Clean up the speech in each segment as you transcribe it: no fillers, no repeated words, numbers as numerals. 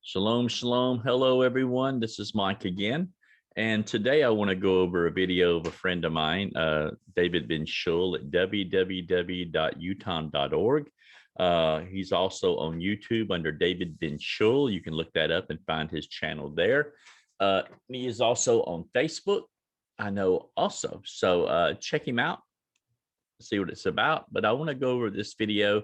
Shalom, shalom. Hello, everyone. This is Mike again. And today I want to go over a video of a friend of mine, David Ben Shuals at www.uton.org. He's also on YouTube under David Ben Shuals. You can look that up and find his channel there. He is also on Facebook, I know also. So check him out, see what it's about. But I want to go over this video.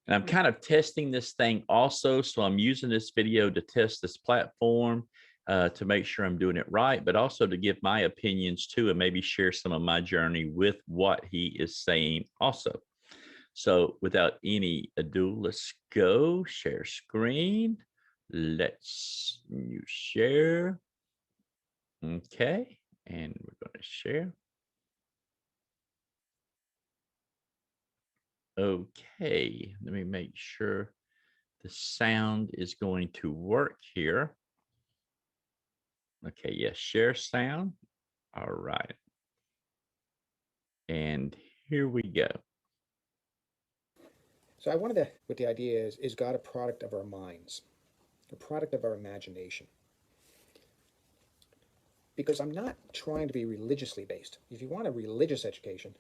And I'm kind of testing this thing also. So I'm using this video to test this platform to make sure I'm doing it right, but also to give my opinions too, and maybe share some of my journey with what he is saying also. So without any ado, let's go share screen. Let's new share. Okay. And we're going to share. Okay, let me make sure the sound is going to work here. Okay, yes, share sound. All right. And here we go. So I wanted to, what the idea is God a product of our minds, a product of our imagination? Because I'm not trying to be religiously based. If you want a religious education,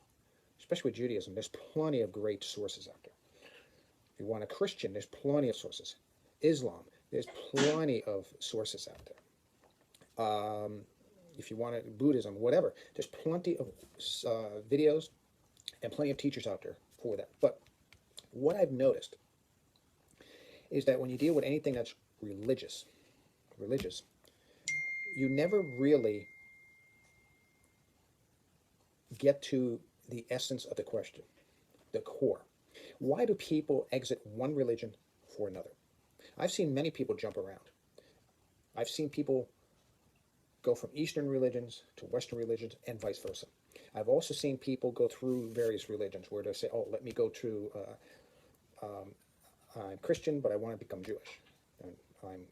especially with Judaism, there's plenty of great sources out there. If you want a Christian, there's plenty of sources. Islam, there's plenty of sources out there. If you want Buddhism, whatever, there's plenty of videos and plenty of teachers out there for that. But what I've noticed is that when you deal with anything that's religious, you never really get to the essence of the question, the core. Why do people exit one religion for another? I've seen many people jump around. I've seen people go from Eastern religions to Western religions and vice versa. I've also seen people go through various religions where they say, oh, let me go to, I'm Christian, but I want to become Jewish. And I'm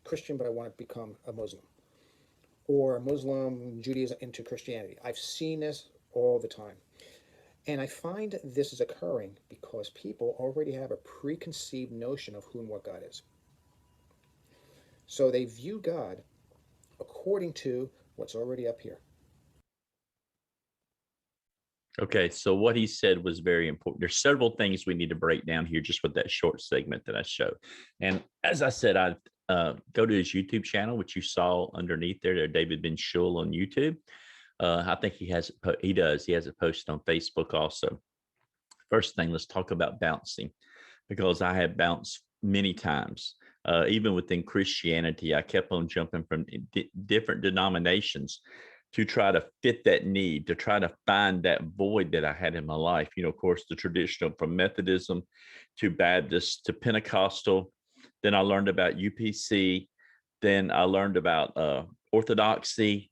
Christian, but I want to become a Muslim. Or Muslim, Judaism into Christianity. I've seen this all the time. And I find this is occurring because people already have a preconceived notion of who and what God is. So they view God according to what's already up here. Okay, so what he said was very important. There's several things we need to break down here just with that short segment that I showed. And as I said, I go to his YouTube channel, which you saw underneath there, David Ben Shuals on YouTube. I think he has it posted on Facebook also. First thing, let's talk about bouncing, because I have bounced many times. Even within Christianity, I kept on jumping from different denominations to try to fit that need, to try to find that void that I had in my life. You know, of course, the traditional from Methodism to Baptist to Pentecostal. Then I learned about UPC. Then I learned about Orthodoxy,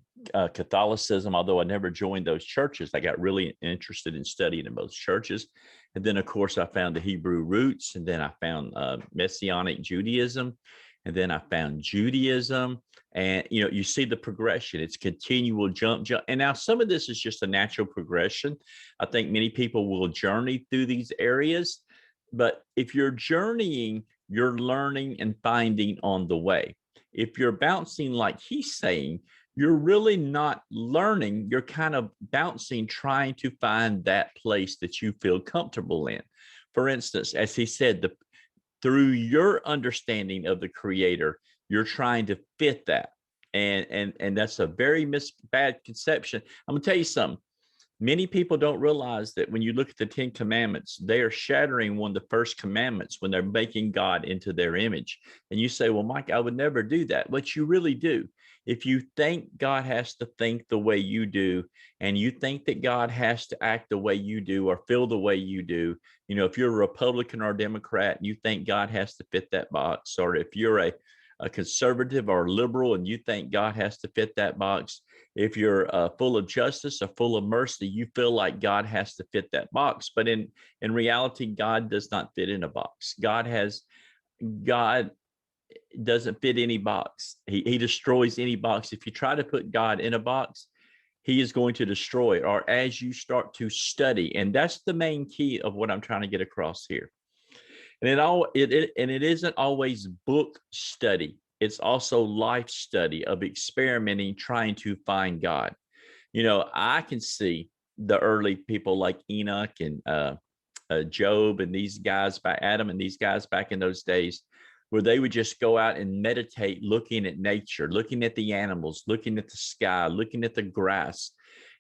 Catholicism, although I never joined those churches. I got really interested in studying in both churches. And then, of course, I found the Hebrew roots, and then I found Messianic Judaism, and then I found Judaism. And, you know, you see the progression. It's continual jump. And now some of this is just a natural progression. I think many people will journey through these areas. But if you're journeying, you're learning and finding on the way. If you're bouncing like he's saying, you're really not learning. You're kind of bouncing, trying to find that place that you feel comfortable in. For instance, as he said, through your understanding of the Creator, you're trying to fit that. And that's a very bad conception. I'm gonna tell you something. Many people don't realize that when you look at the 10 commandments, they are shattering one of the first commandments when they're making God into their image. And you say, well, Mike, I would never do that. But you really do. If you think God has to think the way you do, and you think that God has to act the way you do or feel the way you do, you know, if you're a Republican or a Democrat, you think God has to fit that box, or if you're a conservative or liberal and you think God has to fit that box, if you're full of justice or full of mercy, you feel like God has to fit that box. But in reality, God does not fit in a box. God doesn't fit any box. He destroys any box. If you try to put God in a box, he is going to destroy it. Or as you start to study, and that's the main key of what I'm trying to get across here. And it isn't always book study. It's also life study of experimenting, trying to find God. I can see the early people like Enoch and Job and these guys by Adam and these guys back in those days, where they would just go out and meditate, looking at nature, looking at the animals, looking at the sky, looking at the grass,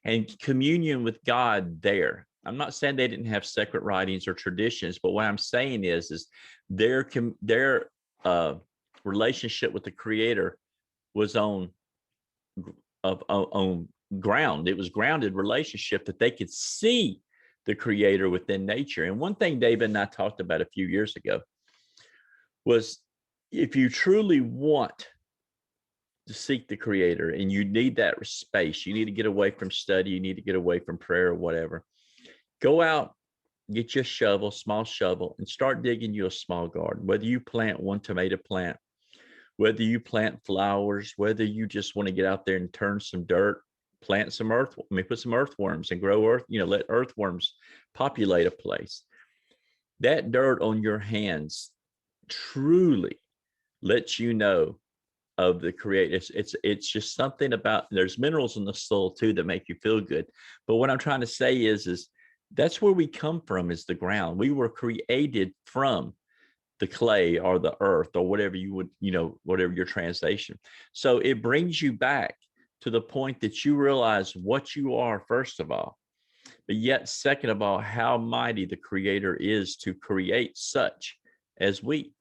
and communion with God there. I'm not saying they didn't have sacred writings or traditions, but what I'm saying is their relationship with the Creator was on ground. It was grounded relationship that they could see the Creator within nature. And one thing David and I talked about a few years ago was, if you truly want to seek the Creator and you need that space, you need to get away from study, you need to get away from prayer or whatever, go out, get your shovel, small shovel, and start digging you a small garden. Whether you plant one tomato plant, whether you plant flowers, whether you just want to get out there and turn some dirt, plant some put some earthworms and grow let earthworms populate a place. That dirt on your hands truly lets you know of the Creator. It's just something about, there's minerals in the soil too that make you feel good. But what I'm trying to say is that's where we come from, is the ground. We were created from the clay or the earth or whatever you would, whatever your translation. So it brings you back to the point that you realize what you are, first of all, but yet second of all, how mighty the Creator is to create such as we.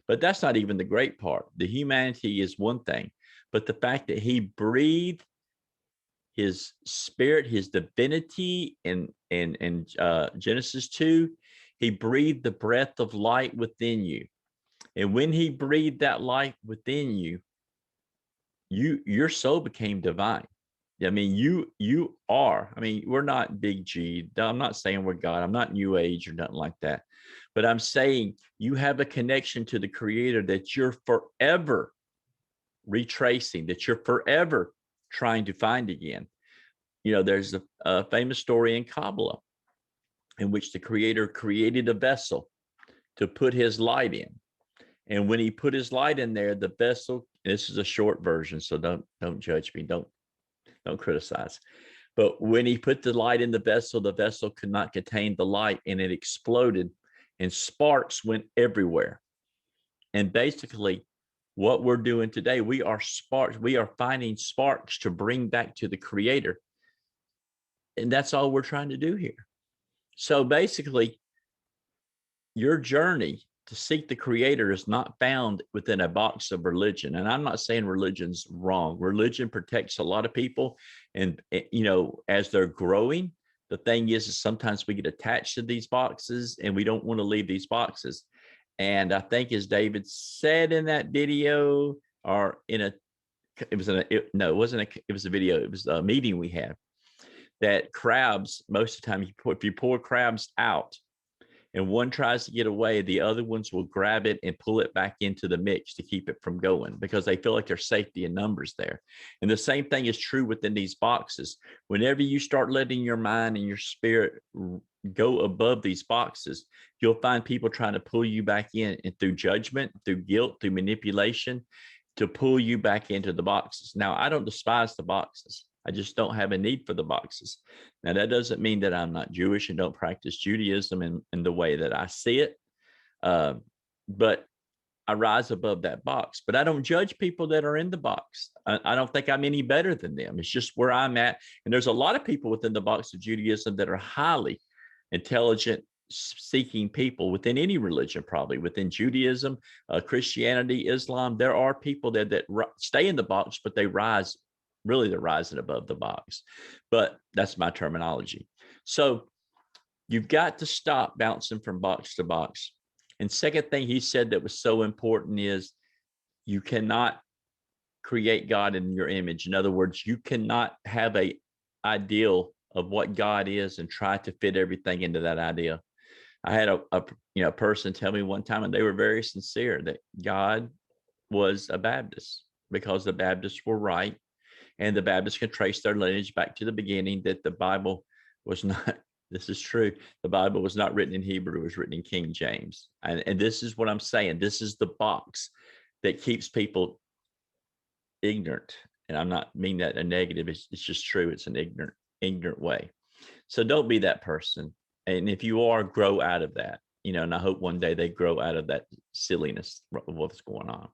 But that's not even the great part. The humanity is one thing, but the fact that He breathed His spirit, His divinity in Genesis 2, He breathed the breath of light within you. And when He breathed that light within you, your soul became divine. I mean, you are. I mean, we're not big G. I'm not saying we're God. I'm not New Age or nothing like that. But I'm saying you have a connection to the Creator that you're forever retracing, that you're forever trying to find again. There's a famous story in Kabbalah in which the Creator created a vessel to put His light in. And when He put His light in there, the vessel, this is a short version, so don't judge me. Don't criticize. But when He put the light in the vessel could not contain the light, and it exploded, and sparks went everywhere. And basically, what we're doing today, we are sparks. We are finding sparks to bring back to the Creator. And that's all we're trying to do here. So basically, your journey to seek the Creator is not found within a box of religion. And I'm not saying religion's wrong. Religion protects a lot of people. And, as they're growing, the thing is sometimes we get attached to these boxes and we don't want to leave these boxes. And I think, as David said in that video, or it was a video, it was a meeting we had, that crabs, most of the time, if you pour crabs out and one tries to get away, the other ones will grab it and pull it back into the mix to keep it from going, because they feel like there's safety in numbers there. And the same thing is true within these boxes. Whenever you start letting your mind and your spirit go above these boxes, you'll find people trying to pull you back in, and through judgment, through guilt, through manipulation, to pull you back into the boxes. Now, I don't despise the boxes. I just don't have a need for the boxes. Now, that doesn't mean that I'm not Jewish and don't practice Judaism in the way that I see it. But I rise above that box. But I don't judge people that are in the box. I don't think I'm any better than them. It's just where I'm at. And there's a lot of people within the box of Judaism that are highly intelligent, seeking people within any religion, probably within Judaism, Christianity, Islam. There are people there that stay in the box, but they rise. Really, they're rising above the box. But that's my terminology. So you've got to stop bouncing from box to box. And second thing he said that was so important is you cannot create God in your image. In other words, you cannot have a ideal of what God is and try to fit everything into that idea. I had a person tell me one time, and they were very sincere, that God was a Baptist because the Baptists were right. And the Baptists can trace their lineage back to the beginning, that the Bible was not This is true. The Bible was not written in Hebrew, it was written in King James. And this is what I'm saying. This is the box that keeps people ignorant. And I'm not mean that a negative. It's just true. It's an ignorant way. So don't be that person. And if you are, grow out of that, and I hope one day they grow out of that silliness of what's going on.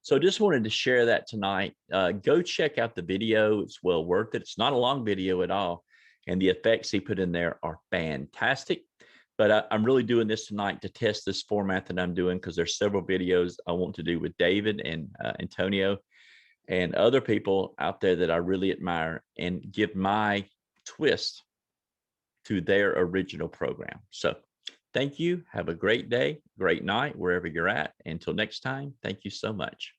So just wanted to share that tonight. Go check out the video. It's well worth it. It's not a long video at all. And the effects he put in there are fantastic. But I'm really doing this tonight to test this format that I'm doing, because there's several videos I want to do with David and Antonio and other people out there that I really admire, and give my twist to their original program. So thank you. Have a great day, great night, wherever you're at. Until next time, thank you so much.